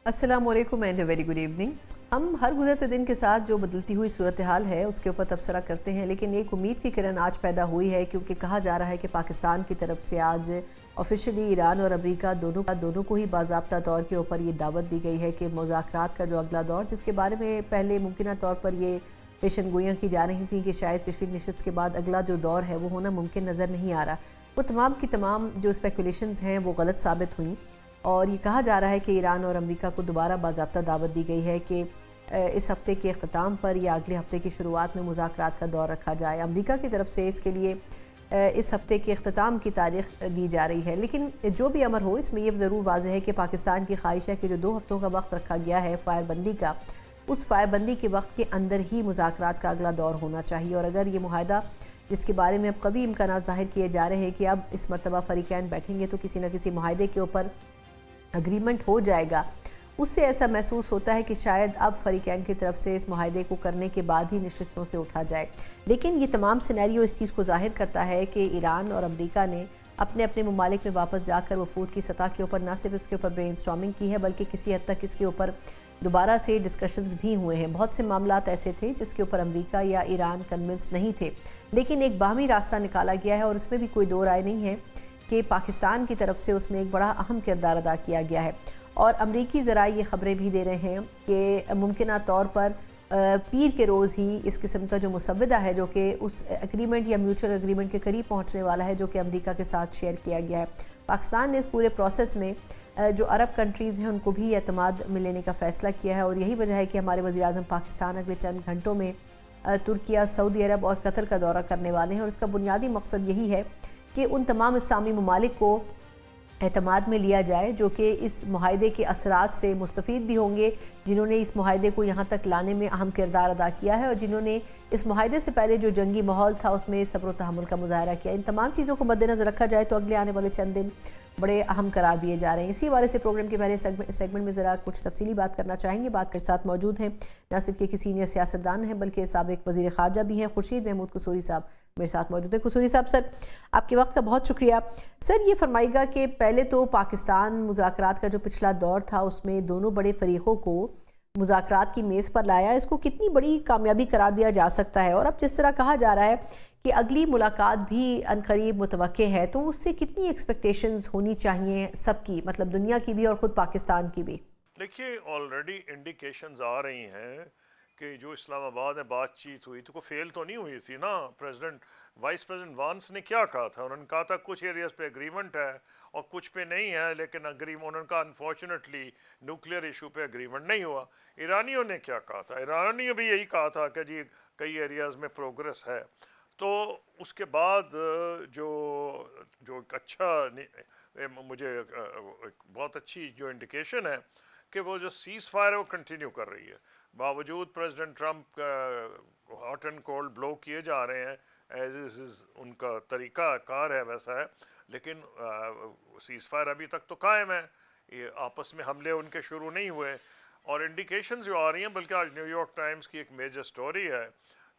السلام علیکم and very good evening. ہم ہر گزرتے دن کے ساتھ جو بدلتی ہوئی صورتحال ہے اس کے اوپر تبصرہ کرتے ہیں، لیکن ایک امید کی کرن آج پیدا ہوئی ہے، کیونکہ کہا جا رہا ہے کہ پاکستان کی طرف سے آج آفیشلی ایران اور امریکہ دونوں کو ہی باضابطہ طور کے اوپر یہ دعوت دی گئی ہے کہ مذاکرات کا جو اگلا دور، جس کے بارے میں پہلے ممکنہ طور پر یہ پیشن گوئیاں کی جا رہی تھیں کہ شاید پچھلی نشست کے بعد اگلا جو دور ہے وہ ہونا ممکن نظر نہیں آ رہا، وہ تمام کی تمام جو اسپیکولیشنز ہیں وہ غلط ثابت ہوئیں، اور یہ کہا جا رہا ہے کہ ایران اور امریکہ کو دوبارہ باضابطہ دعوت دی گئی ہے کہ اس ہفتے کے اختتام پر یا اگلے ہفتے کی شروعات میں مذاکرات کا دور رکھا جائے۔ امریکہ کی طرف سے اس کے لیے اس ہفتے کے اختتام کی تاریخ دی جا رہی ہے، لیکن جو بھی امر ہو، اس میں یہ ضرور واضح ہے کہ پاکستان کی خواہش ہے کہ جو 2 ہفتوں کا وقت رکھا گیا ہے فائر بندی کا، اس فائر بندی کے وقت کے اندر ہی مذاکرات کا اگلا دور ہونا چاہیے، اور اگر یہ معاہدہ جس کے بارے میں اب قوی امکانات ظاہر کیے جا رہے ہیں کہ اب اس مرتبہ فریقین بیٹھیں گے تو کسی نہ کسی معاہدے کے اوپر اگریمنٹ ہو جائے گا، اس سے ایسا محسوس ہوتا ہے کہ شاید اب فریقین کی طرف سے اس معاہدے کو کرنے کے بعد ہی نشستوں سے اٹھا جائے، لیکن یہ تمام سینیریو اس چیز کو ظاہر کرتا ہے کہ ایران اور امریکہ نے اپنے اپنے ممالک میں واپس جا کر وفود کی سطح کے اوپر نہ صرف اس کے اوپر برین سٹارمنگ کی ہے، بلکہ کسی حد تک اس کے اوپر دوبارہ سے ڈسکشنز بھی ہوئے ہیں۔ بہت سے معاملات ایسے تھے جس کے اوپر امریکہ یا ایران کنونس نہیں تھے، لیکن ایک باہمی راستہ نکالا گیا ہے، اور اس میں بھی کوئی دو رائے نہیں ہے کہ پاکستان کی طرف سے اس میں ایک بڑا اہم کردار ادا کیا گیا ہے، اور امریکی ذرائع یہ خبریں بھی دے رہے ہیں کہ ممکنہ طور پر پیر کے روز ہی اس قسم کا جو مسودہ ہے جو کہ اس ایگریمنٹ یا میوچل ایگریمنٹ کے قریب پہنچنے والا ہے جو کہ امریکہ کے ساتھ شیئر کیا گیا ہے۔ پاکستان نے اس پورے پروسیس میں جو عرب کنٹریز ہیں ان کو بھی اعتماد میں لینے کا فیصلہ کیا ہے، اور یہی وجہ ہے کہ ہمارے وزیر اعظم پاکستان اگلے چند گھنٹوں میں ترکیہ، سعودی عرب اور قطر کا دورہ کرنے والے ہیں، اور اس کا بنیادی مقصد یہی ہے کہ ان تمام اسلامی ممالک کو اعتماد میں لیا جائے جو کہ اس معاہدے کے اثرات سے مستفید بھی ہوں گے، جنہوں نے اس معاہدے کو یہاں تک لانے میں اہم کردار ادا کیا ہے، اور جنہوں نے اس معاہدے سے پہلے جو جنگی ماحول تھا اس میں صبر و تحمل کا مظاہرہ کیا۔ ان تمام چیزوں کو مد نظر رکھا جائے تو اگلے آنے والے چند دن بڑے اہم قرار دیے جا رہے ہیں۔ اسی حوالے سے پروگرام کے پہلے سیگمنٹ میں ذرا کچھ تفصیلی بات کرنا چاہیں گے۔ بات کر ساتھ موجود ہیں نہ صرف کہ سینئر سیاستدان ہیں بلکہ سابق وزیر خارجہ بھی ہیں، خورشید محمود قصوری صاحب میرے ساتھ موجود ہیں۔ قصوری صاحب، سر آپ کے وقت کا بہت شکریہ۔ سر یہ فرمائیے گا کہ پہلے تو پاکستان مذاکرات کا جو پچھلا دور تھا اس میں دونوں بڑے فریقوں کو مذاکرات کی میز پر لایا، اس کو کتنی بڑی کامیابی قرار دیا جا سکتا ہے، اور اب جس طرح کہا جا رہا ہے کہ اگلی ملاقات بھی عنقریب متوقع ہے، تو اس سے کتنی ایکسپیکٹیشنز ہونی چاہیے سب کی، مطلب دنیا کی بھی اور خود پاکستان کی بھی؟ دیکھیے آلریڈی انڈیکیشنز آ رہی ہیں کہ جو اسلام آباد میں بات چیت ہوئی تو کوئی فیل تو نہیں ہوئی تھی نا۔ وائس پریزیڈنٹ وانس نے کیا کہا تھا؟ انہوں نے کہا تھا کچھ ایریاز پہ اگریمنٹ ہے اور کچھ پہ نہیں ہے، لیکن انہوں نے کہا انفارچونیٹلی نیوکلیئر ایشو پہ اگریمنٹ نہیں ہوا۔ ایرانیوں نے کیا کہا تھا؟ ایرانیوں بھی یہی کہا تھا کہ جی کئی ایریاز میں پروگریس ہے۔ تو اس کے بعد جو ایک اچھا مجھے بہت اچھی جو انڈیکیشن ہے کہ وہ جو سیز فائر ہے وہ کنٹینیو کر رہی ہے، باوجود پریزیڈنٹ ٹرمپ کا ہاٹ اینڈ کولڈ بلو کیے جا رہے ہیں، ایز از ان کا طریقہ کار ہے ویسا ہے، لیکن سیز فائر ابھی تک تو قائم ہے، یہ آپس میں حملے ان کے شروع نہیں ہوئے، اور انڈیکیشنز جو آ رہی ہیں، بلکہ آج نیو یارک ٹائمز کی ایک میجر سٹوری ہے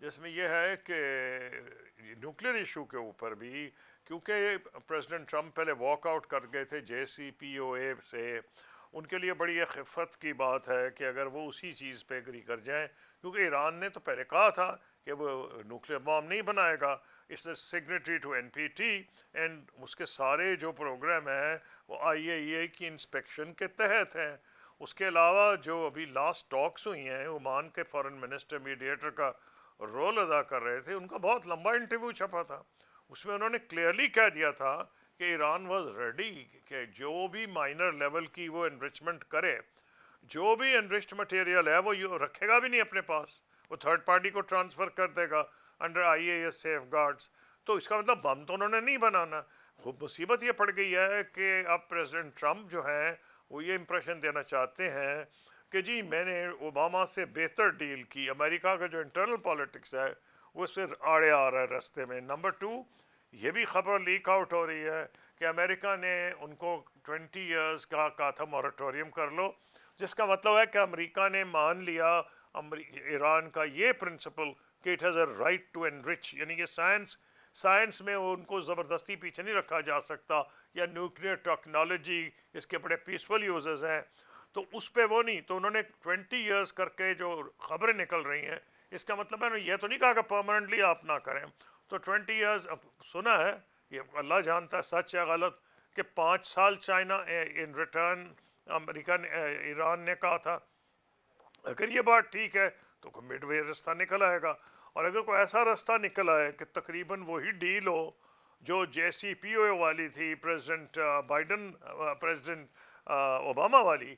جس میں یہ ہے کہ نیوکلیئر ایشو کے اوپر بھی، کیونکہ پریزیڈنٹ ٹرمپ پہلے واک آؤٹ کر گئے تھے JCPOA سے، ان کے لیے بڑی خفت کی بات ہے کہ اگر وہ اسی چیز پہ اگری کر جائیں، کیونکہ ایران نے تو پہلے کہا تھا کہ وہ نیوکلیئر بام نہیں بنائے گا، اس نے سگنیٹری ٹو NPT، اینڈ اس کے سارے جو پروگرام ہیں وہ IAEA کی انسپیکشن کے تحت ہیں۔ اس کے علاوہ جو ابھی لاسٹ ٹاکس ہوئی ہیں، عمان کے فارن منسٹر میڈیٹر کا رول ادا کر رہے تھے، ان کا بہت لمبا انٹرویو چھپا تھا، اس میں انہوں نے کلیئرلی کہہ دیا تھا کہ ایران واز ریڈی کہ جو بھی مائنر لیول کی وہ انرچمنٹ کرے، جو بھی انرچڈ مٹیریل ہے وہ رکھے گا بھی نہیں اپنے پاس، وہ تھرڈ پارٹی کو ٹرانسفر کر دے گا انڈر IAEA سیف گارڈز۔ تو اس کا مطلب بم تو انہوں نے نہیں بنانا۔ خوب مصیبت یہ پڑ گئی ہے کہ اب پریزیڈنٹ ٹرمپ جو ہیں وہ یہ امپریشن دینا چاہتے ہیں کہ جی میں نے اوباما سے بہتر ڈیل کی۔ امریکہ کا جو انٹرنل پالیٹکس ہے وہ اس سے آڑے آ رہا ہے رستے میں۔ نمبر 2، یہ بھی خبر لیک آؤٹ ہو رہی ہے کہ امریکہ نے ان کو 20 ایئرز کا کہا تھا مورٹوریم کر لو، جس کا مطلب ہے کہ امریکہ نے مان لیا ایران کا یہ پرنسپل کہ it has a right to enrich, یعنی کہ سائنس میں ان کو زبردستی پیچھے نہیں رکھا جا سکتا، یا نیوکلیئر ٹیکنالوجی اس کے بڑے پیسفل یوزز ہیں۔ تو اس پہ وہ نہیں، تو انہوں نے 20 ایئرز کر کے جو خبریں نکل رہی ہیں، اس کا مطلب ہے یہ تو نہیں کہا کہ پرماننٹلی آپ نہ کریں. تو 20 ایئرز سنا ہے، یہ اللہ جانتا ہے سچ ہے غلط، کہ 5 سال چائنا ان ریٹرن امریکہ نے ایران نے کہا تھا. اگر یہ بات ٹھیک ہے تو کوئی مڈ وے راستہ نکل آئے گا، اور اگر کوئی ایسا راستہ نکل آئے کہ تقریباً وہی ڈیل ہو جو جے سی پی او والی تھی پریزیڈنٹ بائیڈن پریزیڈنٹ اوباما والی،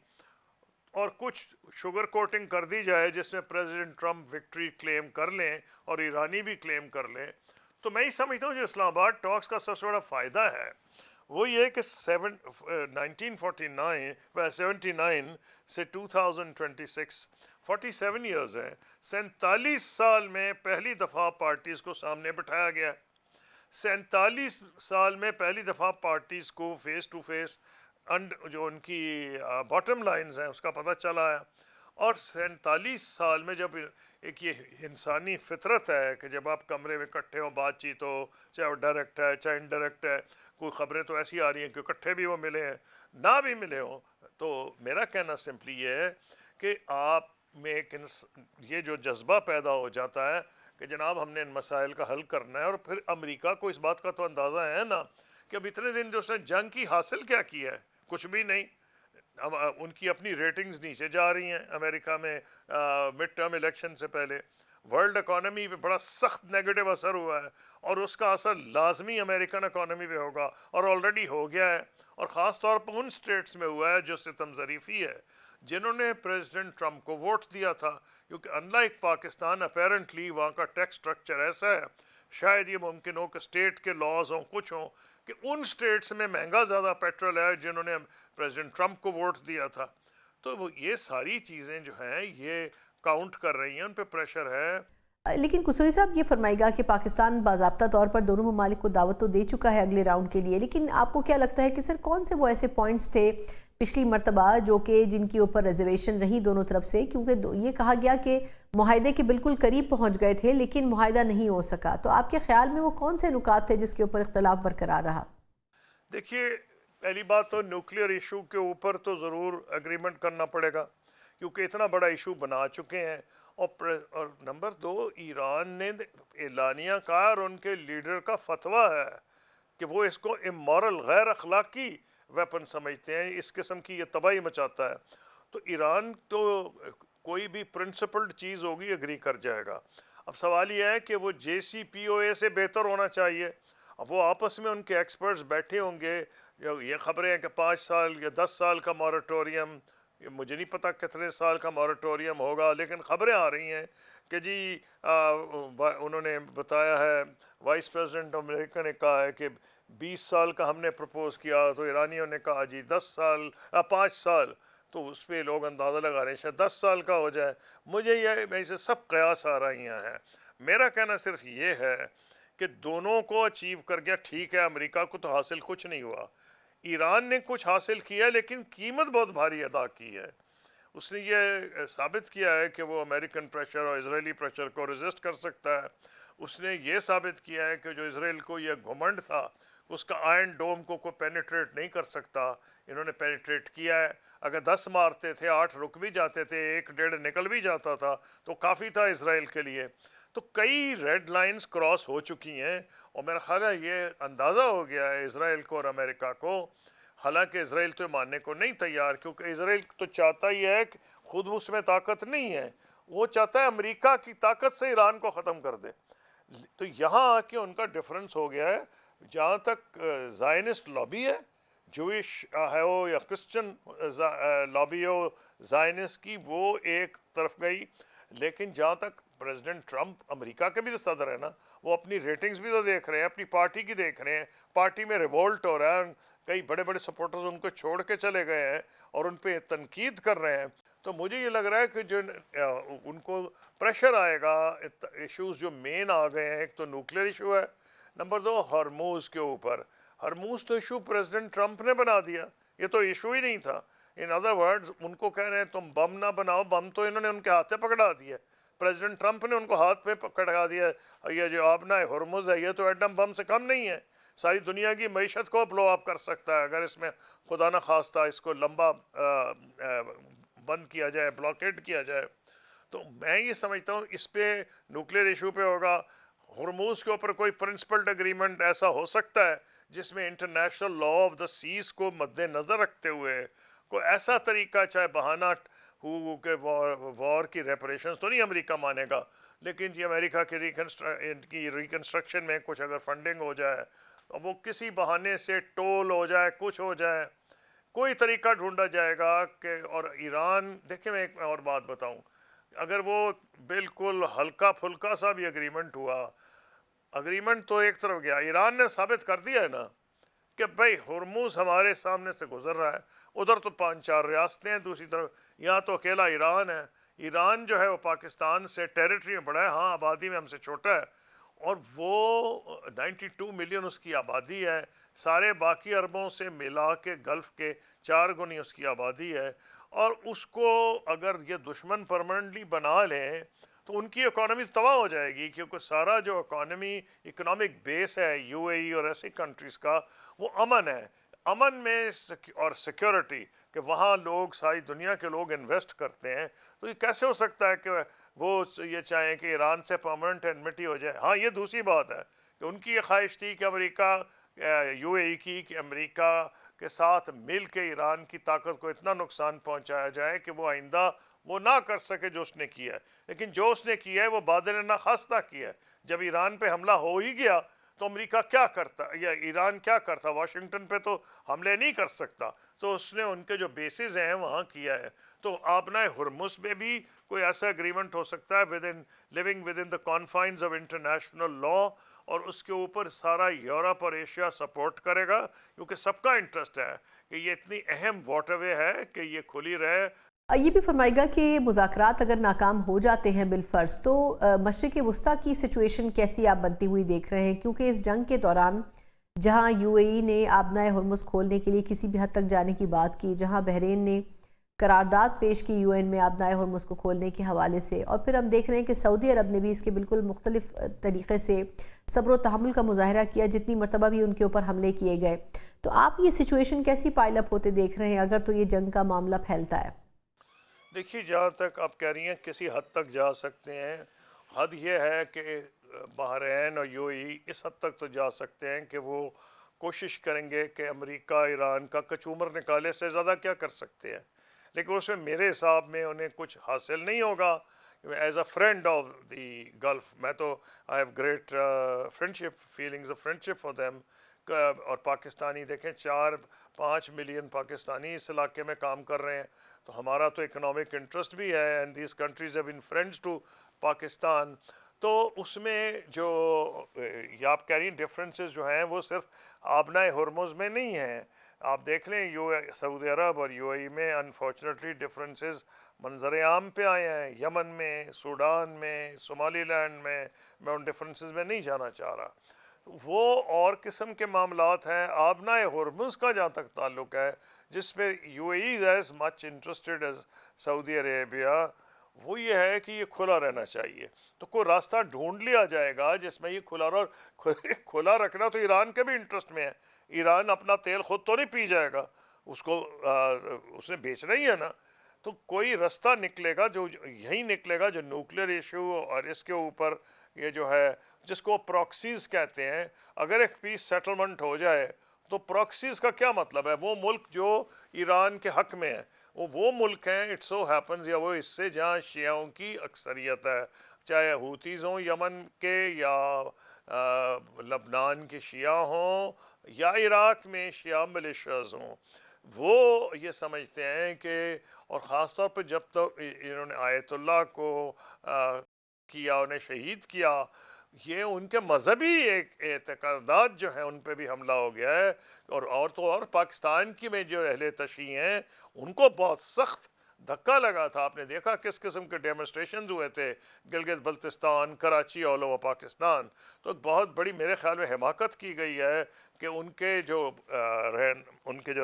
اور کچھ شوگر کوٹنگ کر دی جائے جس میں پریزیڈنٹ ٹرمپ وکٹری کلیم کر لیں اور ایرانی بھی کلیم کر لیں، تو میں ہی سمجھتا ہوں جو اسلام آباد ٹاکس کا سب سے بڑا فائدہ ہے وہ یہ کہ 79 سے 2026 47 ایئرز ہیں، 47 سال میں پہلی دفعہ پارٹیز کو سامنے بٹھایا گیا. 47 سال میں پہلی دفعہ پارٹیز کو فیس ٹو فیس جو ان کی باٹم لائنز ہیں اس کا پتہ چلا ہے. اور 47 سال میں جب ایک یہ انسانی فطرت ہے کہ جب آپ کمرے میں اکٹھے ہو، بات چیت ہو، چاہے وہ ڈائریکٹ ہے چاہے انڈائریکٹ ہے، کوئی خبریں تو ایسی آ رہی ہیں کہ اکٹھے بھی وہ ملے ہیں نہ بھی ملے ہوں، تو میرا کہنا سمپلی یہ ہے کہ آپ میں ایک یہ جو جذبہ پیدا ہو جاتا ہے کہ جناب ہم نے ان مسائل کا حل کرنا ہے. اور پھر امریکہ کو اس بات کا تو اندازہ ہے نا کہ اب اتنے دن جو اس نے جنگ کی حاصل کیا ہے، کچھ بھی نہیں. ان کی اپنی ریٹنگز نیچے جا رہی ہیں امریکہ میں مڈ ٹرم الیکشن سے پہلے. ورلڈ اکانومی پہ بڑا سخت نیگیٹو اثر ہوا ہے، اور اس کا اثر لازمی امریکن اکانومی پہ ہوگا، اور آلریڈی ہو گیا ہے. اور خاص طور پر ان سٹیٹس میں ہوا ہے جو ستم ظریفی ہے، جنہوں نے پریزیڈنٹ ٹرمپ کو ووٹ دیا تھا، کیونکہ ان لائک پاکستان اپیرنٹلی وہاں کا ٹیکس سٹرکچر ایسا ہے، شاید یہ ممکن ہو کہ اسٹیٹ کے لاز ہوں کچھ ہوں کہ ان سٹیٹس میں مہنگا زیادہ پیٹرول ہے جنہوں نے پریزیڈنٹ ٹرمپ کو ووٹ دیا تھا. تو یہ ساری چیزیں جو ہیں یہ کاؤنٹ کر رہی ہیں، ان پہ پریشر ہے. لیکن قصوری صاحب یہ فرمائے گا کہ پاکستان باضابطہ طور پر دونوں ممالک کو دعوت تو دے چکا ہے اگلے راؤنڈ کے لیے، لیکن آپ کو کیا لگتا ہے کہ سر کون سے وہ ایسے پوائنٹس تھے پچھلی مرتبہ جو کہ جن کے اوپر ریزرویشن رہی دونوں طرف سے، کیونکہ یہ کہا گیا کہ معاہدے کے بالکل قریب پہنچ گئے تھے لیکن معاہدہ نہیں ہو سکا، تو آپ کے خیال میں وہ کون سے نکات تھے جس کے اوپر اختلاف برقرار رہا؟ دیکھیے، پہلی بات تو نیوکلیئر ایشو کے اوپر تو ضرور اگریمنٹ کرنا پڑے گا کیونکہ اتنا بڑا ایشو بنا چکے ہیں. اور نمبر 2، ایران نے اعلانیہ کہا اور ان کے لیڈر کا فتویٰ ہے کہ وہ اس کو امورل غیر اخلاقی ویپن سمجھتے ہیں، اس قسم کی یہ تباہی مچاتا ہے. تو ایران تو کوئی بھی پرنسپلڈ چیز ہوگی اگری کر جائے گا. اب سوال یہ ہے کہ وہ جے سی پی او اے سے بہتر ہونا چاہیے. اب وہ آپس میں ان کے ایکسپرٹس بیٹھے ہوں گے، یہ خبریں ہیں کہ 5 سال یا 10 سال کا مورٹوریم، مجھے نہیں پتا کتنے سال کا مورٹوریم ہوگا، لیکن خبریں آ رہی ہیں کہ جی انہوں نے بتایا ہے، وائس پریزیڈنٹ امریکہ نے کہا ہے کہ 20 سال کا ہم نے پرپوز کیا، تو ایرانیوں نے کہا جی 5 سال. تو اس پہ لوگ اندازہ لگا رہے ہیں شاید 10 سال کا ہو جائے. مجھے یہ اسے سب قیاس آ رہی ہیں. میرا کہنا صرف یہ ہے کہ دونوں کو اچیو کر گیا، ٹھیک ہے. امریکہ کو تو حاصل کچھ نہیں ہوا، ایران نے کچھ حاصل کیا لیکن قیمت بہت بھاری ادا کی ہے. اس نے یہ ثابت کیا ہے کہ وہ امریکن پریشر اور اسرائیلی پریشر کو ریزسٹ کر سکتا ہے. اس نے یہ ثابت کیا ہے کہ جو اسرائیل کو یہ گھمنڈ تھا اس کا آئرن ڈوم کو کوئی پینیٹریٹ نہیں کر سکتا، انہوں نے پینیٹریٹ کیا ہے. اگر 10 مارتے تھے 8 رک بھی جاتے تھے، 1-1.5 نکل بھی جاتا تھا تو کافی تھا اسرائیل کے لیے. تو کئی ریڈ لائنز کراس ہو چکی ہیں، اور میرا خیال ہے یہ اندازہ ہو گیا ہے اسرائیل کو اور امریکہ کو. حالانکہ اسرائیل تو ماننے کو نہیں تیار، کیونکہ اسرائیل تو چاہتا ہی ہے کہ خود اس میں طاقت نہیں ہے، وہ چاہتا ہے امریکہ کی طاقت سے ایران کو ختم کر دے. تو یہاں آ کے ان کا ڈفرنس ہو گیا ہے. جہاں تک زائنسٹ لابی ہے، جوئش ہے ہو یا کرسچن لابی ہو زائنسٹ کی، وہ ایک طرف گئی. لیکن جہاں تک پریزیڈنٹ ٹرمپ امریکہ کے بھی تو صدر ہے نا، وہ اپنی ریٹنگز بھی تو دیکھ رہے ہیں، اپنی پارٹی کی دیکھ رہے ہیں. پارٹی میں ریوولٹ ہو رہا ہے، کئی بڑے بڑے سپورٹرز ان کو چھوڑ کے چلے گئے ہیں اور ان پہ تنقید کر رہے ہیں. تو مجھے یہ لگ رہا ہے کہ جو ان کو پریشر آئے گا، ایشوز جو مین آ گئے ہیں، ایک تو نیوکلیئر ایشو ہے، نمبر 2 ہرموز کے اوپر. ہرموز تو ایشو پریزیڈنٹ ٹرمپ نے بنا دیا، یہ تو ایشو ہی نہیں تھا. ان ادر ورڈز ان کو کہہ رہے ہیں تم بم نہ بناؤ، بم تو انہوں نے ان کے ہاتھ پہ پکڑا دیا. پریزیڈنٹ ٹرمپ نے ان کو ہاتھ پہ پکڑا دیا. یہ جو آبنائے ہرمز ہے یہ تو ایٹم بم سے کم نہیں ہے. ساری دنیا کی معیشت کو بلو اپ کر سکتا ہے اگر اس میں خدا نہ خواستہ اس کو لمبا بند کیا جائے، بلاکیڈ کیا جائے۔ تو میں یہ سمجھتا ہوں اس پہ نیوکلیر ایشو پہ ہوگا، ہرموز کے اوپر کوئی پرنسپلڈ اگریمنٹ ایسا ہو سکتا ہے جس میں international law of the seas کو مد نظر رکھتے ہوئے کوئی ایسا طریقہ، چاہے بہانہ ہو کہ وار کی ریپریشنز تو نہیں امریکہ مانے گا، لیکن یہ امریکہ کی ریکنسٹرکشن میں کچھ اگر فنڈنگ ہو جائے، وہ کسی بہانے سے ٹول ہو جائے، کچھ ہو جائے، کوئی طریقہ ڈھونڈا جائے گا کہ اور ایران، دیکھیں میں ایک اور بات بتاؤں، اگر وہ بالکل ہلکا پھلکا سا بھی اگریمنٹ ہوا، اگریمنٹ تو ایک طرف گیا، ایران نے ثابت کر دیا ہے نا کہ بھائی ہرموز ہمارے سامنے سے گزر رہا ہے، ادھر تو 5-4 ریاستیں ہیں، دوسری طرف یہاں تو اکیلا ایران ہے۔ ایران جو ہے وہ پاکستان سے ٹیریٹری میں بڑا ہے، ہاں آبادی میں ہم سے چھوٹا ہے، اور وہ 92 ملین اس کی آبادی ہے، سارے باقی عربوں سے ملا کے گلف کے 4 گنی اس کی آبادی ہے، اور اس کو اگر یہ دشمن پرماننٹلی بنا لیں تو ان کی اکانومی تباہ ہو جائے گی، کیونکہ سارا جو اکنامک بیس ہے یو اے ای اور ایسی کنٹریز کا، وہ امن ہے، امن میں اور سیکیورٹی، کہ وہاں لوگ، ساری دنیا کے لوگ انویسٹ کرتے ہیں، تو یہ کیسے ہو سکتا ہے کہ وہ یہ چاہیں کہ ایران سے پرماننٹ انمٹی ہو جائے؟ ہاں یہ دوسری بات ہے کہ ان کی یہ خواہش تھی کہ امریکہ، یو اے ای کی، کہ امریکہ کے ساتھ مل کے ایران کی طاقت کو اتنا نقصان پہنچایا جائے کہ وہ آئندہ وہ نہ کر سکے جو اس نے کیا ہے، لیکن جو اس نے کیا ہے وہ بادل نخواستہ کیا ہے۔ جب ایران پہ حملہ ہو ہی گیا تو امریکہ کیا کرتا یا ایران کیا کرتا؟ واشنگٹن پہ تو حملے نہیں کر سکتا، تو اس نے ان کے جو بیسز ہیں وہاں کیا ہے۔ تو آبنائے ہرمز میں بھی کوئی ایسا اگریمنٹ ہو سکتا ہے living within the confines of international law, اور اس کے اوپر سارا یورپ اور ایشیا سپورٹ کرے گا، کیونکہ سب کا انٹرسٹ ہے کہ یہ اتنی اہم واٹر وے ہے کہ یہ کھلی رہے۔ یہ بھی فرمائے گا کہ مذاکرات اگر ناکام ہو جاتے ہیں بالفرض، تو مشرق وسطیٰ کی سچویشن کیسی آپ بنتی ہوئی دیکھ رہے ہیں؟ کیونکہ اس جنگ کے دوران جہاں یو اے ای نے آبنائے ہرمز کھولنے کے لیے کسی بھی حد تک جانے کی بات کی، جہاں بحرین نے قرارداد پیش کی UN میں آبنائے ہرمز کو کھولنے کے حوالے سے، اور پھر ہم دیکھ رہے ہیں کہ سعودی عرب نے بھی اس کے بالکل مختلف طریقے سے صبر و تحمل کا مظاہرہ کیا، جتنی مرتبہ بھی ان کے اوپر حملے کیے گئے۔ تو آپ یہ سچویشن کیسی پائل اپ ہوتے دیکھ رہے ہیں اگر تو یہ جنگ کا معاملہ پھیلتا ہے؟ دیکھیے، جہاں تک آپ کہہ رہی ہیں کسی حد تک جا سکتے ہیں، حد یہ ہے کہ بحرین اور یو اے ای اس حد تک تو جا سکتے ہیں کہ وہ کوشش کریں گے کہ امریکہ ایران کا کچومر نکالے، سے زیادہ کیا کر سکتے ہیں، لیکن اس میں میرے حساب میں انہیں کچھ حاصل نہیں ہوگا۔ As a friend of the golf, میں تو I have great feelings of friendship for them, اور پاکستانی دیکھیں 4-5 ملین پاکستانی اس علاقے میں کام کر رہے ہیں، تو ہمارا تو اکنامک انٹرسٹ بھی ہے، and these countries have been friends to Pakistan. تو اس میں جو یہ آپ کہہ رہی ہیں ڈفرینسز جو ہیں وہ صرف آبنائے ہرمز میں نہیں ہیں، آپ دیکھ لیں سعودی عرب اور یو اے ای میں انفارچونیٹلی ڈفرینسز منظر عام پہ آئے ہیں، یمن میں، سوڈان میں، صومالی لینڈ میں ان ڈفرینسز میں نہیں جانا چاہ رہا، وہ اور قسم کے معاملات ہیں۔ آبنائے ہرمز کا جہاں تک تعلق ہے، جس میں U A E as much interested as Saudi Arabia, وہ یہ ہے کہ یہ کھلا رہنا چاہیے، تو کوئی راستہ ڈھونڈ لیا جائے گا جس میں یہ کھلا رکھنا تو ایران کے بھی انٹرسٹ میں ہے۔ ایران اپنا تیل خود تو نہیں پی جائے گا، اس نے بیچنا ہی ہے نا، تو کوئی راستہ نکلے گا، جو یہی نکلے گا، جو نیوکلیر ایشو اور اس کے اوپر یہ جو ہے جس کو پراکسیز کہتے ہیں، اگر ایک پیس سیٹلمنٹ ہو جائے تو پراکسیز کا کیا مطلب ہے؟ وہ ملک جو ایران کے حق میں ہے، وہ ملک ہیں، اٹ سو ہیپنز، یا وہ اس سے جہاں شیعوں کی اکثریت ہے، چاہے ہوتیز ہوں یمن کے، یا لبنان کے شیعہ ہوں، یا عراق میں شیعہ ملیشیاز ہوں، وہ یہ سمجھتے ہیں کہ، اور خاص طور پہ جب تک انہوں نے آیت اللہ کو کیا، انہیں شہید کیا، یہ ان کے مذہبی اعتقادات جو ہیں ان پہ بھی حملہ ہو گیا ہے، اور پاکستان کی میں جو اہل تشیع ہیں ان کو بہت سخت دھکا لگا تھا۔ آپ نے دیکھا کس قسم کے ڈیمونسٹریشنز ہوئے تھے گلگت بلتستان، کراچی، آل اوور پاکستان، تو ایک بہت بڑی میرے خیال میں حماقت کی گئی ہے کہ ان کے جو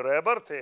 رہبر تھے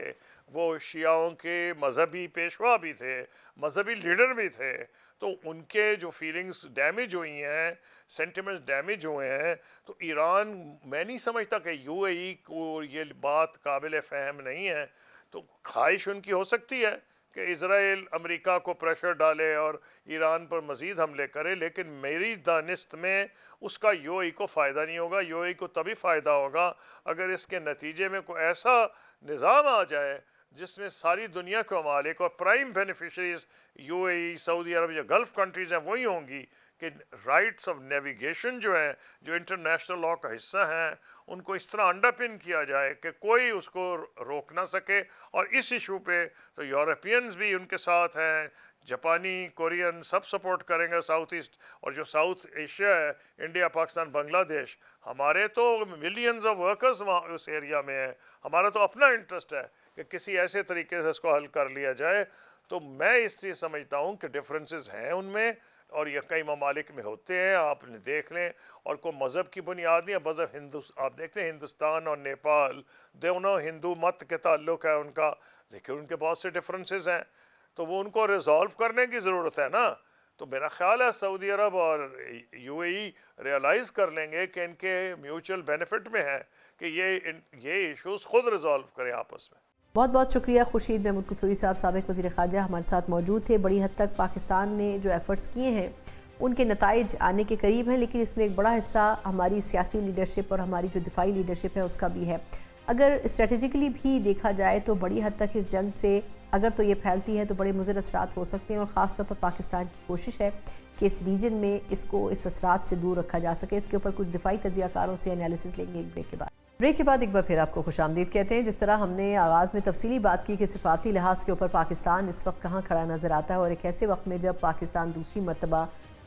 وہ شیعوں کے مذہبی پیشوا بھی تھے، مذہبی لیڈر بھی تھے، تو ان کے جو فیلنگز ڈیمیج ہوئی ہیں، سینٹیمنٹس ڈیمیج ہوئے ہیں، تو ایران، میں نہیں سمجھتا کہ یو اے ای کو یہ بات قابل فہم نہیں ہے. تو خواہش ان کی ہو سکتی ہے کہ اسرائیل امریکہ کو پریشر ڈالے اور ایران پر مزید حملے کرے، لیکن میری دانست میں اس کا یو اے ای کو فائدہ نہیں ہوگا. یو اے ای کو تبھی فائدہ ہوگا اگر اس کے نتیجے میں کوئی ایسا نظام آ جائے جس میں ساری دنیا کے ممالک اور پرائم بینیفیشریز یو اے ای، سعودی عرب یا گلف کنٹریز ہیں وہی ہوں گی، کہ رائٹس آف نیویگیشن جو ہیں، جو انٹرنیشنل لا کا حصہ ہیں، ان کو اس طرح انڈر پن کیا جائے کہ کوئی اس کو روک نہ سکے. اور اس ایشو پہ تو یورپینز بھی ان کے ساتھ ہیں، جاپانی، کورین سب سپورٹ کریں گے ساؤتھ ایسٹ. اور جو ساؤتھ ایشیا ہے، انڈیا، پاکستان، بنگلہ دیش، ہمارے تو ملینز آف ورکرز وہاں اس ایریا میں ہیں. ہمارا تو اپنا انٹرسٹ ہے کہ کسی ایسے طریقے سے اس کو حل کر لیا جائے. تو میں اس سے سمجھتا ہوں کہ ڈفرینسز ہیں ان میں، اور یہ کئی ممالک میں ہوتے ہیں، آپ دیکھ لیں. اور کوئی مذہب کی بنیاد نہیں ہے، مذہب آپ دیکھتے ہیں ہندوستان اور نیپال دونوں ہندو مت کے تعلق ہے ان کا، لیکن ان کے بہت سے ڈفرینسز ہیں، تو وہ ان کو ریزالو کرنے کی ضرورت ہے نا. تو میرا خیال ہے سعودی عرب اور یو اے ای ریئلائز کر لیں گے کہ ان کے میوچل بینیفٹ میں ہے کہ یہ ایشوز خود ریزالو کریں آپس میں. بہت بہت شکریہ خورشید محمود قصوری صاحب، سابق وزیر خارجہ، ہمارے ساتھ موجود تھے. بڑی حد تک پاکستان نے جو ایفرٹس کیے ہیں ان کے نتائج آنے کے قریب ہیں، لیکن اس میں ایک بڑا حصہ ہماری سیاسی لیڈرشپ اور ہماری جو دفاعی لیڈرشپ ہے اس کا بھی ہے. اگر اسٹریٹجیکلی بھی دیکھا جائے تو بڑی حد تک اس جنگ سے اگر تو یہ پھیلتی ہے تو بڑے مضر اثرات ہو سکتے ہیں، اور خاص طور پر پاکستان کی کوشش ہے کہ اس ریجن میں اس کو اس اثرات سے دور رکھا جا سکے. اس کے اوپر کچھ دفاعی تجزیہ کاروں سے انالیسس لیں گے ایک بریک کے بعد ایک بار پھر آپ کو خوش آمدید کہتے ہیں. جس طرح ہم نے آغاز میں تفصیلی بات کی کہ سفارتی لحاظ کے اوپر پاکستان اس وقت کہاں کھڑا نظر آتا ہے، اور ایک ایسے وقت میں جب پاکستان دوسری مرتبہ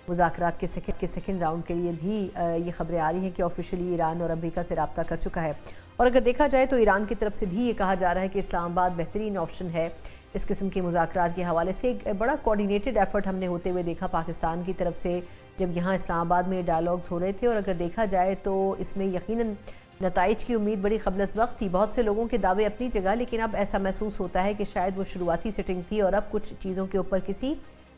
مذاکرات کے سیکنڈ راؤنڈ کے لیے بھی یہ خبریں آ رہی ہیں کہ آفیشلی ایران اور امریکہ سے رابطہ کر چکا ہے. اور اگر دیکھا جائے تو ایران کی طرف سے بھی یہ کہا جا رہا ہے کہ اسلام آباد بہترین آپشن ہے اس قسم کے مذاکرات کے حوالے سے. ایک بڑا کوارڈینیٹڈ ایفرٹ ہم نے ہوتے ہوئے دیکھا پاکستان کی طرف سے جب یہاں اسلام آباد میں ڈائیلاگز ہو رہے تھے، اور اگر دیکھا جائے تو اس میں یقیناً نتائج کی امید بڑی قبل از وقت تھی. بہت سے لوگوں کے دعوے اپنی جگہ، لیکن اب ایسا محسوس ہوتا ہے کہ شاید وہ شروعاتی سیٹنگ تھی اور اب کچھ چیزوں کے اوپر کسی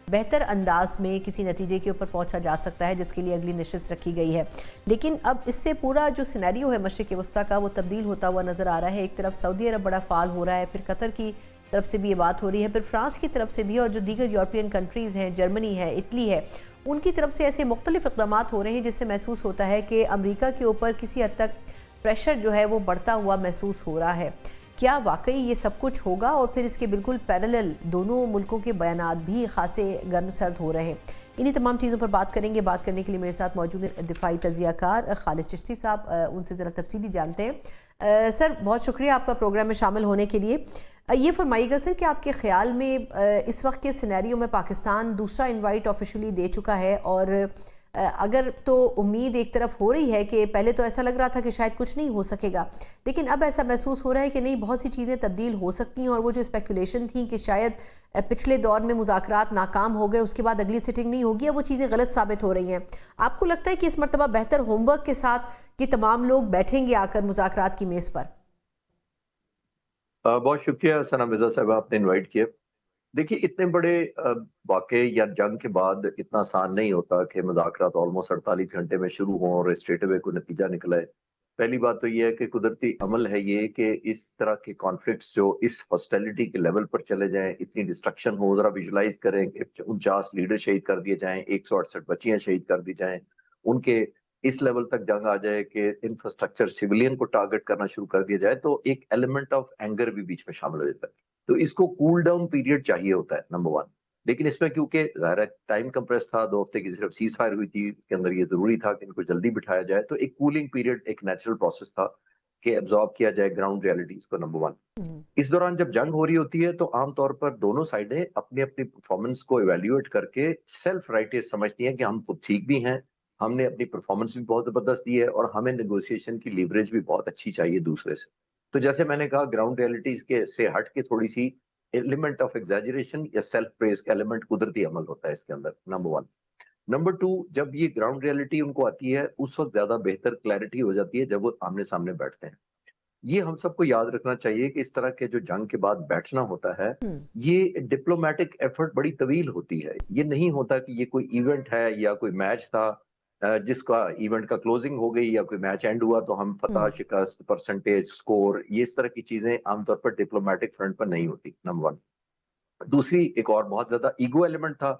بہتر انداز میں کسی نتیجے کے اوپر پہنچا جا سکتا ہے جس کے لیے اگلی نشست رکھی گئی ہے. لیکن اب اس سے پورا جو سینیریو ہے مشرق وسطیٰ کا وہ تبدیل ہوتا ہوا نظر آ رہا ہے. ایک طرف سعودی عرب بڑا فعال ہو رہا ہے، پھر قطر کی طرف سے بھی یہ بات ہو رہی ہے، پھر فرانس کی طرف سے بھی، اور جو دیگر یورپین کنٹریز ہیں، جرمنی ہے، اٹلی ہے، ان کی طرف سے ایسے مختلف اقدامات ہو رہے ہیں جس سے محسوس ہوتا ہے کہ امریکہ کے اوپر کسی حد تک پریشر جو ہے وہ بڑھتا ہوا محسوس ہو رہا ہے. کیا واقعی یہ سب کچھ ہوگا؟ اور پھر اس کے بالکل پیرالل دونوں ملکوں کے بیانات بھی خاصے گرم سرد ہو رہے ہیں. انہی تمام چیزوں پر بات کریں گے. بات کرنے کے لیے میرے ساتھ موجود ہیں دفاعی تجزیہ کار خالد چشتی صاحب، ان سے ذرا تفصیلی جانتے ہیں. سر بہت شکریہ آپ کا پروگرام میں شامل ہونے کے لیے. یہ فرمائیے گا سر کہ آپ کے خیال میں اس وقت کے سینیریو میں پاکستان دوسرا انوائٹ آفیشلی دے چکا ہے، اور اگر تو امید ایک طرف ہو رہی ہے کہ پہلے تو ایسا لگ رہا تھا کہ شاید کچھ نہیں ہو سکے گا، لیکن اب ایسا محسوس ہو رہا ہے کہ نہیں، بہت سی چیزیں تبدیل ہو سکتی ہیں، اور وہ جو اسپیکولیشن تھیں کہ شاید پچھلے دور میں مذاکرات ناکام ہو گئے، اس کے بعد اگلی سیٹنگ نہیں ہوگی، اب وہ چیزیں غلط ثابت ہو رہی ہیں. آپ کو لگتا ہے کہ اس مرتبہ بہتر ہوم ورک کے ساتھ یہ تمام لوگ بیٹھیں گے آ کر مذاکرات کی میز پر؟ بہت شکریہ ثنا مرزا صاحب، آپ نے انوائٹ کیا. دیکھیے، اتنے بڑے واقعے یا جنگ کے بعد اتنا آسان نہیں ہوتا کہ مذاکرات آلموسٹ 48 گھنٹے میں شروع ہوں اور اسٹریٹ اوے کوئی نتیجہ نکلا ہے. پہلی بات تو یہ ہے کہ قدرتی عمل ہے یہ کہ اس طرح کے کانفلکٹس جو اس ہاسٹیلٹی کے لیول پر چلے جائیں، اتنی ڈسٹرکشن ہو. ذرا ویژولائز کریں کہ 49 لیڈر شہید کر دیے جائیں، 168 بچیاں شہید کر دی جائیں، ان کے اس لیول تک جنگ آ جائے کہ انفراسٹرکچر سیولین کو ٹارگٹ کرنا شروع کر دیا جائے، تو ایک ایلیمنٹ آف اینگر بھی بیچ میں شامل ہو جاتا ہے. تو اس کو کول ڈاؤن پیریڈ چاہیے ہوتا ہے نمبر 1. لیکن اس میں کیونکہ ظاہر ٹائم کمپریس تھا، 2 ہفتے کی صرف سیز فائر ہوئی تھی، کے اندر یہ ضروری تھا کہ ان کو جلدی بٹھایا جائے، تو ایک کولنگ پیریڈ ایک نیچرل پروسیس تھا کہ ایبزارب کیا جائے گراؤنڈ ریالٹیز کو. نمبر 1 اس دوران جب جنگ ہو رہی ہوتی ہے تو عام طور پر دونوں سائڈیں اپنی اپنی پرفارمنس کو ایویلیویٹ کر کے سیلف رائٹس سمجھتی ہیں کہ ہم خود ٹھیک بھی ہیں، ہم نے اپنی پرفارمنس بھی بہت زبردست دی ہے، اور ہمیں نیگوسیشن کی لیوریج بھی بہت اچھی چاہیے دوسرے سے. تو جیسے میں نے کہا، گراؤنڈ ریالٹیز کے سے ہٹ کے تھوڑی سی ایلیمنٹ آف ایگزیجریشن یا سیلف پریز کا ایلیمنٹ قدرتی عمل ہوتا ہے اس کے اندر. نمبر 1. نمبر 2، جب یہ گراؤنڈ ریالٹی ان کو آتی ہے اس وقت زیادہ بہتر کلیئرٹی ہو جاتی ہے جب وہ آمنے سامنے بیٹھتے ہیں. یہ ہم سب کو یاد رکھنا چاہیے کہ اس طرح کے جو جنگ کے بعد بیٹھنا ہوتا ہے یہ ڈپلومیٹک ایفرٹ بڑی طویل ہوتی ہے. یہ نہیں ہوتا کہ یہ کوئی ایونٹ ہے یا کوئی میچ تھا جس کا ایونٹ کا کلوزنگ ہو گئی یا کوئی میچ اینڈ ہوا تو ہم فتح شکست پرسنٹیج سکور یہ اس طرح کی چیزیں عام طور پر ڈپلومیٹک فرنٹ پر نہیں ہوتی. نمبر 1. دوسری ایک اور بہت زیادہ ایگو ایلیمنٹ تھا,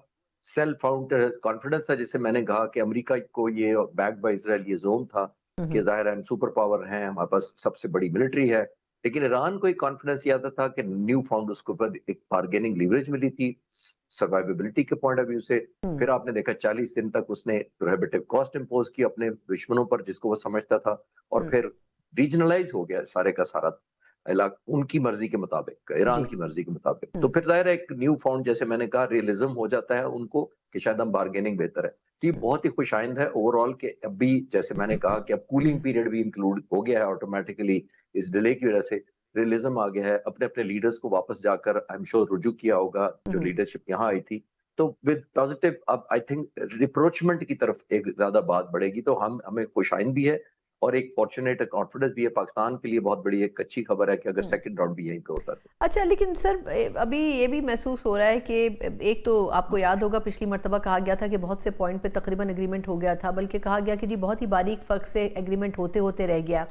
سیلف فاؤنڈ کانفیڈنس تھا, جسے میں نے کہا کہ امریکہ کو یہ بیک بائی اسرائیل یہ زون تھا کہ ظاہر ہے ہم سپر پاور ہیں, ہمارے پاس سب سے بڑی ملٹری ہے, لیکن ایران کو ایک کانفیڈنس یہ آتا تھا کہ نیو فاؤنڈ اس کو ایک بارگیننگ لیوریج ملی تھی سروائیویبلٹی کے پوائنٹ آف ویو سے. پھر آپ نے دیکھا 40 دن تک اس نے پروہیبٹیو کاسٹ امپوز کی اپنے دشمنوں پر جس کو وہ سمجھتا تھا, اور پھر ریجنلائز ہو گیا سارے کا سارا ان کی مرضی کے مطابق, ایران کی مرضی کے مطابق. تو پھر ظاہر ہے ایک نیو فاؤنڈ جیسے میں نے کہا ریئلزم ہو جاتا ہے ان کو کہ شاید ہم بارگیننگ بہتر ہے. تو یہ بہت ہی خوش آئند ہے اوور آل کہ اب بھی جیسے میں نے کہا کہ اب کولنگ پیریڈ بھی انکلوڈ ہو گیا ہے آٹومیٹکلی اس ڈیلے کی وجہ سے, ریئلزم آ گیا ہے. اپنے اپنے لیڈرز کو واپس جا کر آئی ایم شیور رجوع کیا ہوگا جو لیڈرشپ یہاں آئی تھی, تو ود پازیٹیو اب آئی تھنک ریپروچمنٹ کی طرف ایک زیادہ بات بڑھے گی. تو ہمیں خوش آئند بھی ہے اور ایک فارچونیٹ کانفیڈنس بھی ہے. پاکستان کے لیے بہت بڑی ایک اچھی خبر ہے کہ اگر سیکنڈ راؤنڈ بھی یہیں پہ ہوتا تو. اچھا, لیکن سر ابھی یہ بھی محسوس ہو رہا ہے کہ ایک تو آپ کو یاد ہوگا پچھلی مرتبہ کہا گیا تھا کہ بہت سے پوائنٹ پہ تقریباً اگریمنٹ ہو گیا تھا, بلکہ کہا گیا کہ جی بہت ہی باریک فرق سے اگریمنٹ ہوتے ہوتے رہ گیا.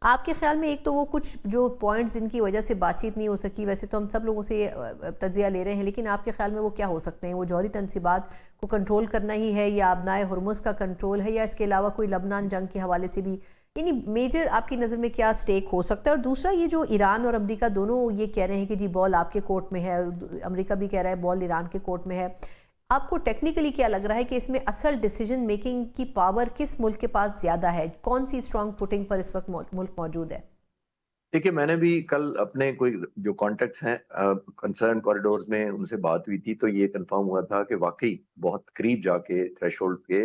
آپ کے خیال میں ایک تو وہ کچھ جو پوائنٹس جن کی وجہ سے بات چیت نہیں ہو سکی, ویسے تو ہم سب لوگوں سے یہ تجزیہ لے رہے ہیں, لیکن آپ کے خیال میں وہ کیا ہو سکتے ہیں؟ وہ جوہری تنصیبات کو کنٹرول کرنا ہی ہے, یا آبنائے ہرمز کا کنٹرول ہے, یا اس کے علاوہ کوئی لبنان جنگ کے حوالے سے بھی, یعنی میجر آپ کی نظر میں کیا سٹیک ہو سکتا ہے؟ اور دوسرا یہ جو ایران اور امریکہ دونوں یہ کہہ رہے ہیں کہ جی بال آپ کے کورٹ میں ہے, امریکہ بھی کہہ رہا ہے بال ایران کے کورٹ میں ہے, آپ کو ٹیکنیکلی کیا لگ رہا ہے کہ اس میں اصل ڈیسیجن میکنگ کی پاور کس ملک کے پاس زیادہ ہے؟ کون سی اسٹرانگ فوٹنگ پر اس وقت ملک موجود ہے؟ دیکھیے میں نے بھی کل اپنے کوئی جو کانٹیکٹس ہیں کنسرن کوریڈورز میں ان سے بات ہوئی تھی, تو یہ کنفرم ہوا تھا کہ واقعی بہت قریب جا کے تھریش ہولڈ کے,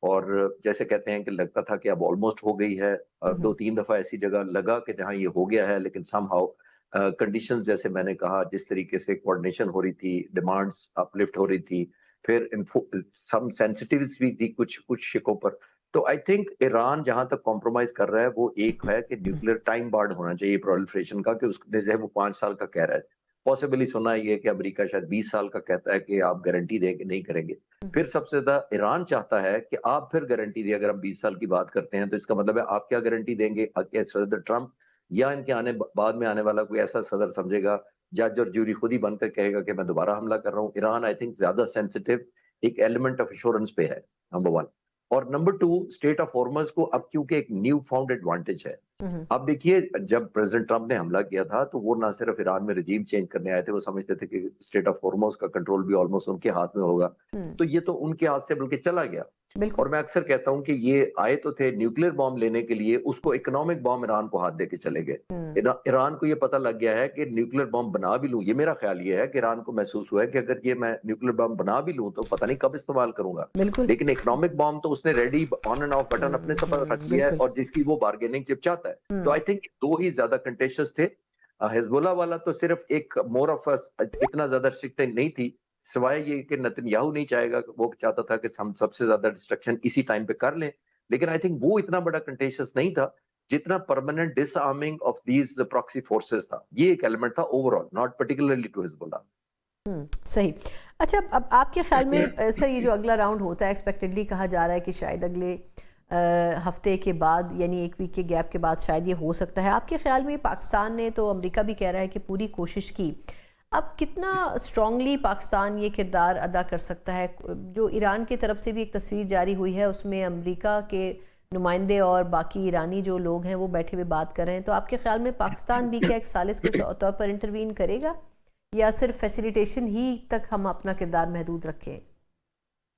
اور جیسے کہتے ہیں کہ لگتا تھا کہ اب آلموسٹ ہو گئی ہے, 2-3 دفعہ ایسی جگہ لگا کہ جہاں یہ ہو گیا ہے, لیکن سم ہاؤ کنڈیشنز جیسے میں نے کہا جس طریقے سے کوارڈینیشن ہو رہی تھی, ڈیمانڈز اپ لفٹ ہو رہی تھی, پھر سم سینسٹیوز بھی تھی کچھ شکوں پر. تو آئی تھنک ایران جہاں تک کمپرومائز کر رہا ہے وہ ایک ہے کہ نیوکلیر ٹائم بارڈ ہونا چاہیے پرولیفریشن کا, کہ اس نے جو ہے وہ 5 سال کا کہہ رہا ہے. پاسبلی سنا یہ کہ امریکہ شاید 20 سال کا کہتا ہے کہ آپ گارنٹی دیں کہ نہیں کریں گے. پھر سب سے زیادہ ایران چاہتا ہے کہ آپ پھر گارنٹی دیں. اگر ہم 20 سال کی بات کرتے ہیں تو اس کا مطلب ہے آپ کیا گارنٹی دیں گے؟ صدر ٹرمپ یا ان کے بعد میں آنے والا کوئی ایسا صدر سمجھے گا, جج اور جوری خود ہی بن کر کہے گا کہ میں دوبارہ حملہ کر رہا ہوں. ایران آئی تھنک زیادہ سینسٹیو ایک ایلیمنٹ آف ایشورنس پہ ہے, نمبر 1. اور نمبر 2 اسٹیٹ آف ہارمز کو اب کیونکہ ایک نیو فاؤنڈ ایڈوانٹیج ہے. اب دیکھیے جب پریزیڈنٹ ٹرمپ نے حملہ کیا تھا تو وہ نہ صرف ایران میں رجیم چینج کرنے آئے تھے, وہ سمجھتے تھے کہ اسٹیٹ آف ہارمز کا کنٹرول بھی آلموسٹ ان کے ہاتھ میں ہوگا. تو یہ تو ان کے ہاتھ سے بلکہ چلا گیا. اور میں اکثر کہتا ہوں کہ یہ آئے تو تھے نیوکلیر بام لینے کے لیے, اس کو اکنامک بام ایران کو ہاتھ دے کے چلے گئے. ایران کو یہ پتہ لگ گیا ہے کہ نیوکلیر بام بنا بھی لوں, یہ میرا خیال یہ ہے کہ ایران کو محسوس ہوا ہے کہ اگر یہ میں نیوکلیر بام بنا بھی لوں تو پتہ نہیں کب استعمال کروں گا, لیکن اکنامک بام تو اس نے ready on and of button اپنے سب پر رکھ دیا ہے, اور جس کی وہ بارگیننگ چپ چاہتا ہے. تو آئی تھنک 2 ہی زیادہ کنٹیشنز تھے. حزب اللہ والا تو صرف ایک مور آف اتنا زیادہ ریسٹرکٹنگ نہیں تھی, سوائے یہ کہ نتن یاہو نہیں چاہے گا, وہ چاہتا تھا کہ ہم سب سے زیادہ ڈسٹرکشن اسی ٹائم پہ کر لیں. لیکن آئی تھنک وہ اتنا بڑا کنٹیشنس نہیں تھا جتنا permanent disarming of these proxy forces تھا. یہ ایک ایلیمنٹ تھا overall, not particularly to Hezbollah. صحیح. اچھا, اب آپ کے خیال میں سر یہ جو اگلا راؤنڈ ہوتا ہے ایکسپیکٹڈلی کہا جا رہا ہے کہ شاید اگلے ہفتے کے بعد, یعنی 1 ویک کے گیپ کے بعد شاید یہ ہو سکتا ہے. آپ کے خیال میں پاکستان نے تو, امریکہ بھی کہہ رہا ہے کہ پوری کوشش کی, اب کتنا اسٹرانگلی پاکستان یہ کردار ادا کر سکتا ہے؟ جو ایران کی طرف سے بھی ایک تصویر جاری ہوئی ہے اس میں امریکہ کے نمائندے اور باقی ایرانی جو لوگ ہیں وہ بیٹھے ہوئے بات کر رہے ہیں, تو آپ کے خیال میں پاکستان بھی کیا ایک ثالث کے طور پر انٹروین کرے گا, یا صرف فیسیلیٹیشن ہی تک ہم اپنا کردار محدود رکھیں؟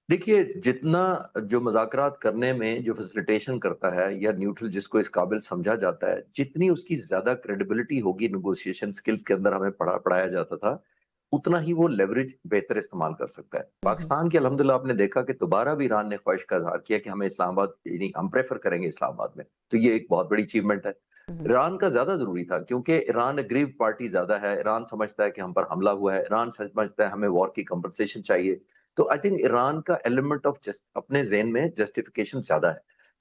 دیکھیے جتنا جو مذاکرات کرنے میں جو فیسیلیٹیشن کرتا ہے یا نیوٹرل جس کو اس قابل سمجھا جاتا ہے, جتنی اس کی زیادہ کریڈیبلٹی ہوگی نیگوسیشن سکلز کے اندر ہمیں پڑھایا جاتا تھا, اتنا ہی وہ لیوریج بہتر استعمال کر سکتا ہے. پاکستان کی الحمدللہ آپ نے دیکھا کہ دوبارہ بھی ایران نے خواہش کا اظہار کیا کہ ہمیں اسلام آباد, یعنی ہم پریفر کریں گے اسلام آباد میں, تو یہ ایک بہت بڑی اچیومنٹ ہے. ایران کا زیادہ ضروری تھا کیونکہ ایران اگریو پارٹی زیادہ ہے, ایران سمجھتا ہے کہ ہم پر حملہ ہوا ہے, ایران سمجھتا ہے ہمیں وار کی کمپنسیشن چاہیے. تو آئی تھنک ایران کا ایلیمنٹ آف اپنے ذہن میں جسٹیفیکیشن زیادہ ہے.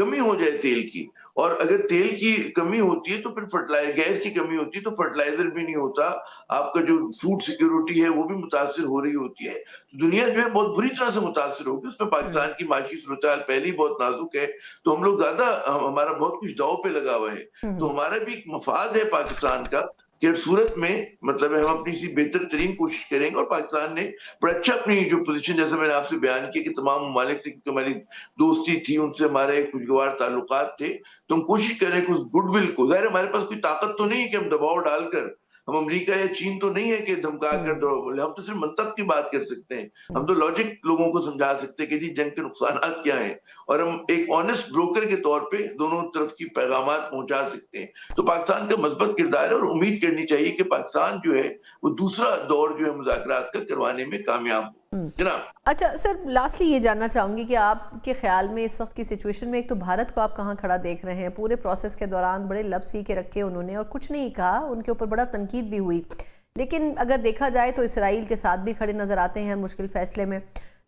کمی ہو جائے تیل کی، اور اگر تیل کی کمی ہوتی ہے تو پھر گیس کی کمی ہوتی ہے تو فرٹیلائزر بھی نہیں ہوتا، آپ کا جو فوڈ سیکیورٹی ہے وہ بھی متاثر ہو رہی ہوتی ہے، دنیا جو ہے بہت بری طرح سے متاثر ہوگی، اس میں پاکستان کی معاشی صورتحال پہلے ہی بہت نازک ہے، تو ہم لوگ زیادہ ہمارا بہت کچھ داؤ پہ لگا ہوا ہے، تو ہمارا بھی ایک مفاد ہے پاکستان کا کہ صورت میں مطلب ہم اپنی سی بہتر ترین کوشش کریں گے، اور پاکستان نے بڑا اچھا اپنی جو پوزیشن جیسے میں نے آپ سے بیان کیا کہ تمام ممالک سے ہماری دوستی تھی، ان سے ہمارے خوشگوار تعلقات تھے، تو ہم کوشش کریں کہ اس گڈ ول کو، ظاہر ہمارے پاس کوئی طاقت تو نہیں ہے کہ ہم دباؤ ڈال کر، ہم امریکہ یا چین تو نہیں ہے کہ دھمکا کر ہم تو صرف منطق کی بات کر سکتے ہیں، ہم تو لاجک لوگوں کو سمجھا سکتے ہیں کہ جی جنگ کے نقصانات کیا ہیں، اور ہم ایک آنےسٹ بروکر کے طور پہ دونوں طرف کی پیغامات پہنچا سکتے ہیں، تو پاکستان کا مثبت کردار ہے، اور امید کرنی چاہیے کہ پاکستان جو ہے وہ دوسرا دور جو ہے مذاکرات کا کروانے میں کامیاب ہو جناب۔ اچھا سر، لاسٹلی یہ جاننا چاہوں گی کہ آپ کے خیال میں اس وقت کی سچویشن میں ایک تو بھارت کو آپ کہاں کھڑا دیکھ رہے ہیں؟ پورے پروسیس کے دوران بڑے لب سی کے رکھے انہوں نے اور کچھ نہیں کہا، ان کے اوپر بڑا تنقید بھی ہوئی، لیکن اگر دیکھا جائے تو اسرائیل کے ساتھ بھی کھڑے نظر آتے ہیں مشکل فیصلے میں،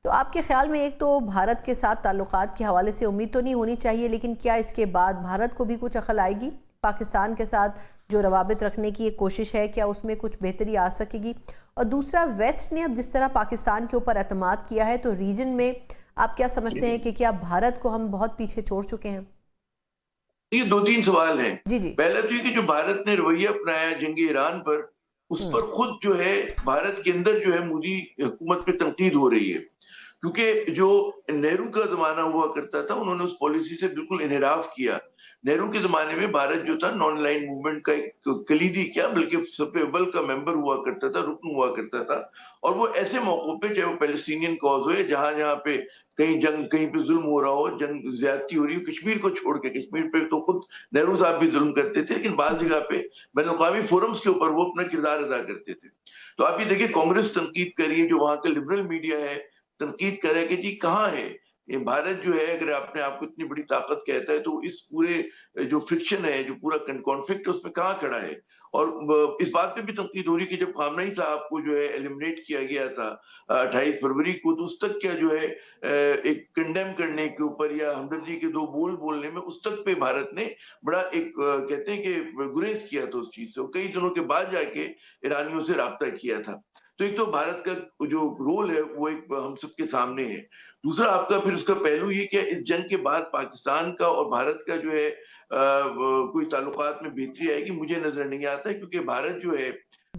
تو آپ کے خیال میں ایک تو بھارت کے ساتھ تعلقات کے حوالے سے امید تو نہیں ہونی چاہیے، لیکن کیا اس کے بعد بھارت کو بھی کچھ عقل آئے گی؟ پاکستان کے ساتھ جو روابط رکھنے کی ایک کوشش ہے، کیا اس میں کچھ بہتری آ سکے گی؟ اور دوسرا، ویسٹ نے اب جس طرح پاکستان کے اوپر اعتماد کیا ہے تو ریجن میں آپ کیا سمجھتے ہیں کہ کیا بھارت کو ہم بہت پیچھے چھوڑ چکے ہیں؟ یہ دو تین سوال ہیں۔ جی جی پہلا تو یہ کہ جو بھارت نے رویہ اپنایا جنگ ایران پر، اس پر خود جو ہے بھارت کے اندر جو ہے مودی حکومت پہ تنقید ہو رہی ہے، کیونکہ جو نہرو کا زمانہ ہوا کرتا تھا انہوں نے اس پالیسی سے بالکل انحراف کیا۔ نہرو کے زمانے میں بھارت جو تھا نان لائن موومنٹ کا ایک کلیدی کیا بلکہ سب سے اول کا ممبر ہوا کرتا تھا، رکن ہوا کرتا تھا، اور وہ ایسے موقعوں پہ چاہے وہ پیلسٹینین کاز ہوئے، جہاں جہاں پہ کہیں جنگ، کہیں پہ ظلم ہو رہا ہو، جنگ زیادتی ہو رہی ہو، کشمیر کو چھوڑ کے، کشمیر پہ تو خود نہرو صاحب بھی ظلم کرتے تھے، لیکن بعض جگہ پہ بین الاقوامی فورمز کے اوپر وہ اپنا کردار ادا کرتے تھے۔ تو آپ یہ دیکھیں کانگریس تنقید کر رہی ہے، جو وہاں کا لبرل میڈیا ہے تنقید کرے کہ جی کہاں ہے یہ بھارت جو ہے، اگر اپنے آپ کو اتنی بڑی طاقت کہتا ہے تو اس پورے جو فرکشن ہے، جو پورا کانفلکٹ ہے، اس میں کہاں کھڑا ہے؟ اور اس بات پہ بھی تنقید ہو رہی کہ جب خامنہ ای صاحب کو جو ہے ایلیمنیٹ کیا گیا تھا 28 فروری کو، تو اس تک کیا جو ہے ایک کنڈیم کرنے کے اوپر یا ہمدردی کے دو بول بولنے میں اس تک پہ بھارت نے بڑا ایک کہتے ہیں کہ گریز کیا تھا اس چیز سے، کئی دنوں کے بعد جا کے ایرانیوں سے رابطہ کیا تھا۔ تو ایک تو بھارت کا جو رول ہے وہ ایک ہم سب کے سامنے ہے، دوسرا آپ کا پھر اس کا پہلو یہ کہ اس جنگ کے بعد پاکستان کا اور بھارت کا جو ہے کوئی تعلقات میں بہتری آئے گی مجھے نظر نہیں آتا، کیونکہ بھارت جو ہے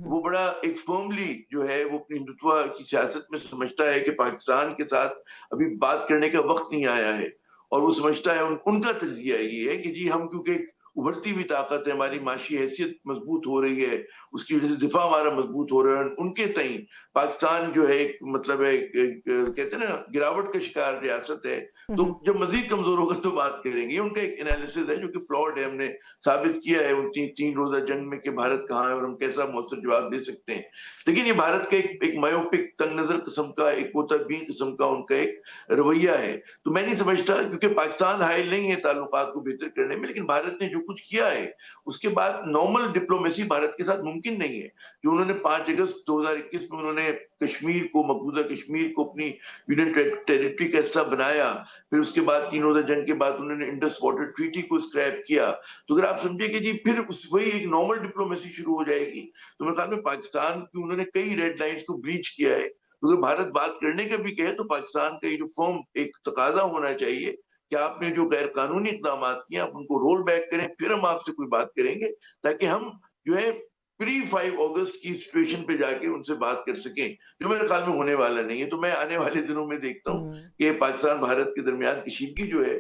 وہ بڑا ایک فرملی جو ہے وہ اپنی ہندوتوا کی سیاست میں سمجھتا ہے کہ پاکستان کے ساتھ ابھی بات کرنے کا وقت نہیں آیا ہے، اور وہ سمجھتا ہے ان کا تجزیہ یہ ہے کہ جی ہم کیونکہ ابھرتی ہوئی طاقت ہے، ہماری معاشی حیثیت مضبوط ہو رہی ہے، اس کی وجہ سے دفاع ہمارا مضبوط ہو رہا ہے، ان کے تئیں پاکستان جو ہے ایک مطلب ہے کہتے ہیں نا گراوٹ کا شکار ریاست ہے، تو جب مزید کمزور ہوگا تو بات کریں گے۔ ان کا ایک انالیسس ہے جو کہ فلاڈ ہے، ہم نے ثابت کیا ہے ان تین روزہ جنگ میں کہ بھارت کہاں ہے اور ہم کیسا مؤثر جواب دے سکتے ہیں، لیکن یہ بھارت کا ایک مایوپک تنگ نظر قسم کا، ایک کوتاہبین قسم کا ان کا ایک رویہ ہے۔ تو میں نہیں سمجھتا، کیونکہ پاکستان حائل نہیں ہے تعلقات کو بہتر کرنے میں، لیکن بھارت نے جو کچھ کیا ہے اس کے بعد نارمل ڈپلومیسی بھارت کے ساتھ ممکن نہیں ہے۔ جو انہوں نے 5 اگست 2021 میں انہوں نے کشمیر کو، مقبوضہ کشمیر کو اپنی یونین ٹیریٹری کا حصہ بنایا، پھر اس کے بعد 3 روزہ جنگ کے بعد انہوں نے انڈس واٹر ٹریٹی کو اسکریپ کیا، تو اگر آپ سمجھے کہ جی پھر وہی ایک نارمل ڈپلومیسی شروع ہو جائے گی، تو میرے خیال میں پاکستان کی انہوں نے کئی ریڈ لائنز کو بریچ کیا ہے۔ اگر بھارت بات کرنے کا بھی کہے تو پاکستان کا یہ جو فرم ایک تقاضا ہونا چاہیے کہ آپ نے جو غیر قانونی اقدامات کیے آپ ان کو رول بیک کریں، پھر ہم آپ سے کوئی بات کریں گے، تاکہ ہم جو ہے پری 5 اگست کی سچویشن پہ جا کے ان سے بات کر سکیں، جو میرے خیال میں ہونے والا نہیں ہے۔ تو میں آنے والے دنوں میں دیکھتا ہوں کہ پاکستان بھارت کے درمیان کشیدگی جو ہے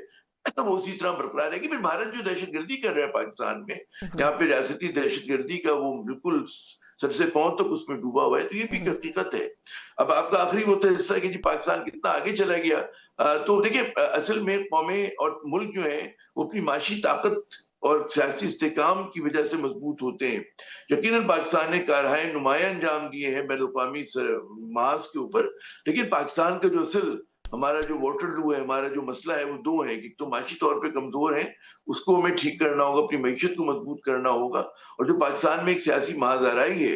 وہ اسی طرح برقرار ہے کہ پھر بھارت جو دہشت گردی کر رہا ہے پاکستان میں، یہاں پہ ریاستی دہشت گردی کا وہ بالکل سر سے پاؤں تک اس میں ڈوبا ہوا ہے، تو یہ بھی حقیقت ہے۔ اب آپ کا آخری ہوتا ہے حصہ کہ جی پاکستان کتنا آگے چلا گیا، تو دیکھیں اصل میں قومیں اور ملک جو ہیں وہ اپنی معاشی طاقت اور سیاسی استحکام کی وجہ سے مضبوط ہوتے ہیں۔ یقیناً پاکستان نے کارہائے نمایاں انجام دیے ہیں بین الاقوامی محاذ کے اوپر، لیکن پاکستان کا جو اصل ہمارا جو واٹر لو ہے، ہمارا جو مسئلہ ہے وہ دو ہیں، کہ تو معاشی طور پہ کمزور ہیں، اس کو ہمیں ٹھیک کرنا ہوگا، اپنی معیشت کو مضبوط کرنا ہوگا، اور جو پاکستان میں ایک سیاسی محاذ آرائی ہے